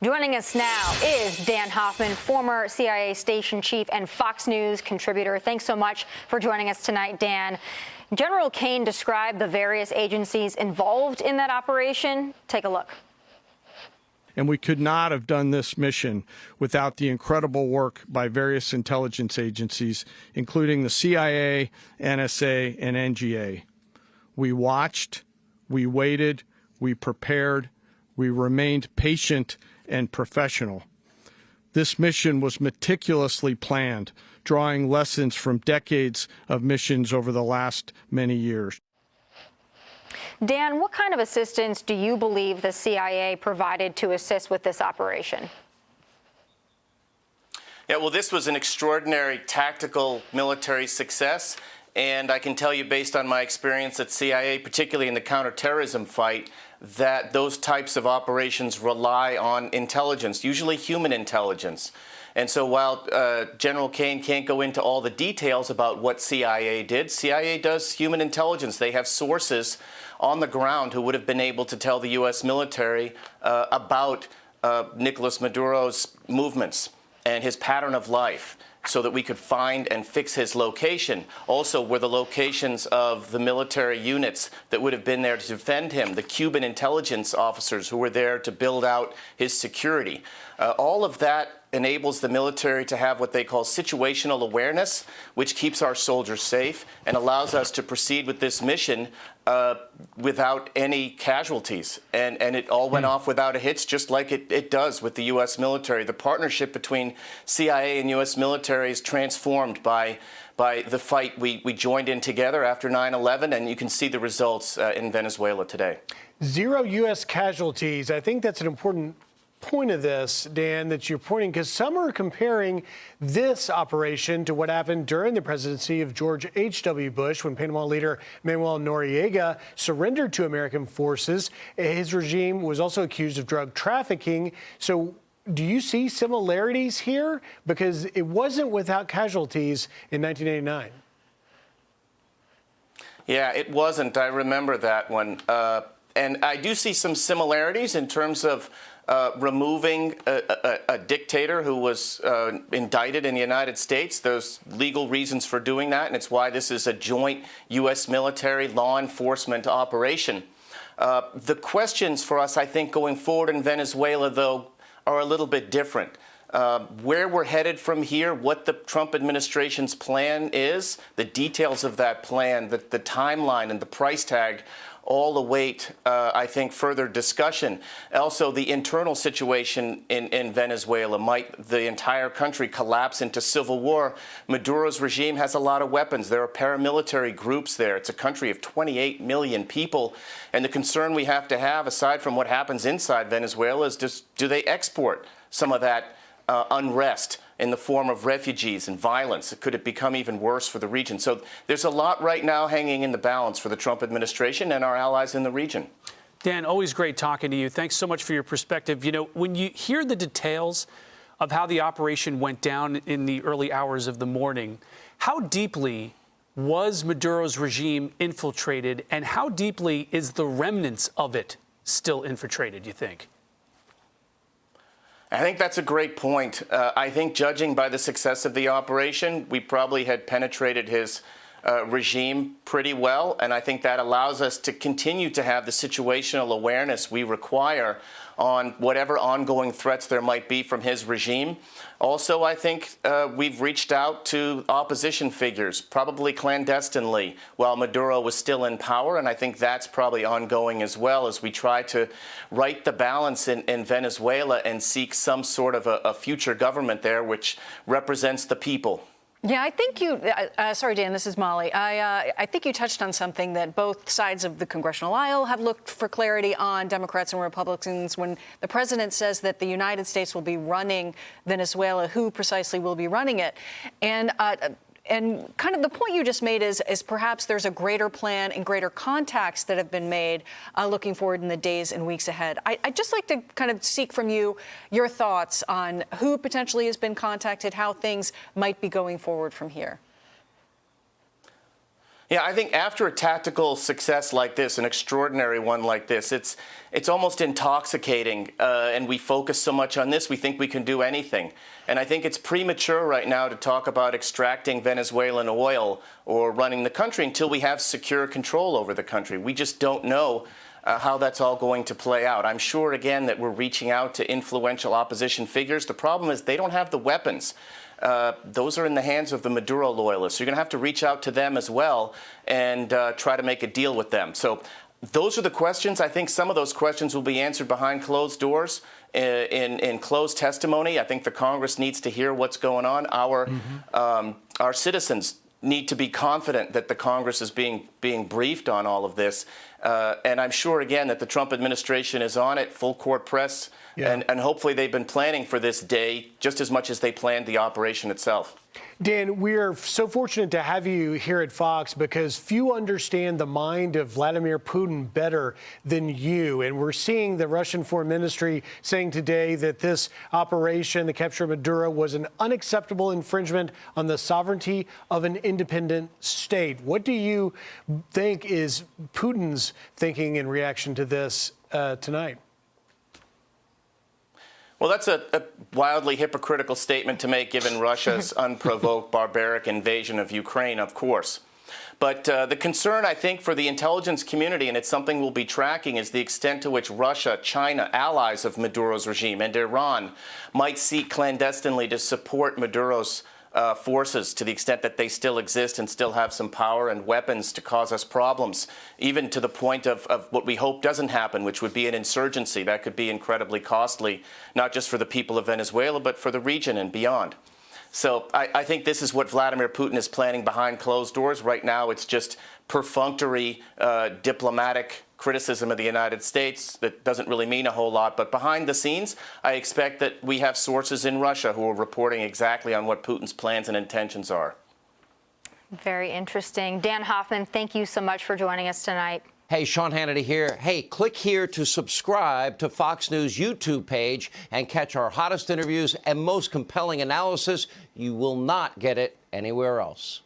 Joining us now is Dan Hoffman, former CIA station chief and Fox News contributor. Thanks so much for joining us tonight, Dan. General Kane described the various agencies involved in that operation. Take a look. And we could not have done this mission without the incredible work by various intelligence agencies, including the CIA, NSA, and NGA. We watched, we waited, we prepared, we remained patient and professional. This mission was meticulously planned, drawing lessons from decades of missions over the last many years. Dan, what kind of assistance do you believe the CIA provided to assist with this operation? Yeah, well, this was an extraordinary tactical military success. And I can tell you, based on my experience at CIA, particularly in the counterterrorism fight, that those types of operations rely on intelligence, usually human intelligence. And so while General Kane can't go into all the details about what CIA did, CIA does human intelligence. They have sources on the ground who would have been able to tell the U.S. military about Nicolas Maduro's movements and his pattern of life, so that we could find and fix his location. Also were the locations of the military units that would have been there to defend him, the Cuban intelligence officers who were there to build out his security. All of that enables the military to have what they call situational awareness, which keeps our soldiers safe and allows us to proceed with this mission without any casualties. And it all went off without a hitch, just like it does with the U.S. military. The partnership between CIA and U.S. military is transformed by the fight we joined in together after 9/11, and you can see the results in Venezuela today. 0 U.S. casualties. I think that's an important point of this, Dan, that you're pointing, because some are comparing this operation to what happened during the presidency of George H.W. Bush when Panama leader Manuel Noriega surrendered to American forces. His regime was also accused of drug trafficking. So do you see similarities here? Because it wasn't without casualties in 1989. Yeah, it wasn't. I remember that one. And I do see some similarities in terms of removing a dictator who was indicted in the United States. There's legal reasons for doing that, and it's why this is a joint U.S. military law enforcement operation. The questions for us, I think, going forward in Venezuela, though, are a little bit different. Where we're headed from here, what the Trump administration's plan is, the details of that plan, the timeline and the price tag all await, I think, further discussion. Also, the internal situation in Venezuela. Might the entire country collapse into civil war? Maduro's regime has a lot of weapons. There are paramilitary groups there. It's a country of 28 million people. And the concern we have to have, aside from what happens inside Venezuela, is do they export some of that unrest in the form of refugees and violence? Could it become even worse for the region? So there's a lot right now hanging in the balance for the Trump administration and our allies in the region. Dan, always great talking to you. Thanks so much for your perspective. You know, when you hear the details of how the operation went down in the early hours of the morning, how deeply was Maduro's regime infiltrated, and how deeply is the remnants of it still infiltrated, you think? I think that's a great point. I think judging by the success of the operation, we probably had penetrated his regime pretty well, and I think that allows us to continue to have the situational awareness we require on whatever ongoing threats there might be from his regime. Also, I think we've reached out to opposition figures, probably clandestinely, while Maduro was still in power, and I think that's probably ongoing as well as we try to right the balance in Venezuela and seek some sort of a future government there which represents the people. Yeah, I think you, sorry, Dan, this is Molly. I think you touched on something that both sides of the congressional aisle have looked for clarity on, Democrats and Republicans. When the president says that the United States will be running Venezuela, who precisely will be running it? And kind of the point you just made is perhaps there's a greater plan and greater contacts that have been made looking forward in the days and weeks ahead. I'd just like to kind of seek from you your thoughts on who potentially has been contacted, how things might be going forward from here. Yeah, I think after a tactical success like this, an extraordinary one like this, it's almost intoxicating, and we focus so much on this, we think we can do anything. And I think it's premature right now to talk about extracting Venezuelan oil or running the country until we have secure control over the country. We just don't know how that's all going to play out. I'm sure, again, that we're reaching out to influential opposition figures. The problem is they don't have the weapons. Those are in the hands of the Maduro loyalists. You're going to have to reach out to them as well and try to make a deal with them. So those are the questions. I think some of those questions will be answered behind closed doors in closed testimony. I think the Congress needs to hear what's going on. Our citizens need to be confident that the Congress is being briefed on all of this. And I'm sure, again, that the Trump administration is on it, full court press, and hopefully they've been planning for this day just as much as they planned the operation itself. Dan, we are so fortunate to have you here at Fox because few understand the mind of Vladimir Putin better than you. And we're seeing the Russian Foreign Ministry saying today that this operation, the capture of Maduro, was an unacceptable infringement on the sovereignty of an independent state. What do you think is Putin's thinking in reaction to this tonight? Well, that's a wildly hypocritical statement to make given Russia's unprovoked barbaric invasion of Ukraine, of course. But the concern, I think, for the intelligence community, and it's something we'll be tracking, is the extent to which Russia, China, allies of Maduro's regime, and Iran might seek clandestinely to support Maduro's forces to the extent that they still exist and still have some power and weapons to cause us problems, even to the point of what we hope doesn't happen, which would be an insurgency. That could be incredibly costly, not just for the people of Venezuela, but for the region and beyond. So I think this is what Vladimir Putin is planning behind closed doors. Right now, it's just perfunctory diplomatic criticism of the United States that doesn't really mean a whole lot. But behind the scenes, I expect that we have sources in Russia who are reporting exactly on what Putin's plans and intentions are. Very interesting. Dan Hoffman, thank you so much for joining us tonight. Hey, Sean Hannity here. Hey, click here to subscribe to Fox News YouTube page and catch our hottest interviews and most compelling analysis. You will not get it anywhere else.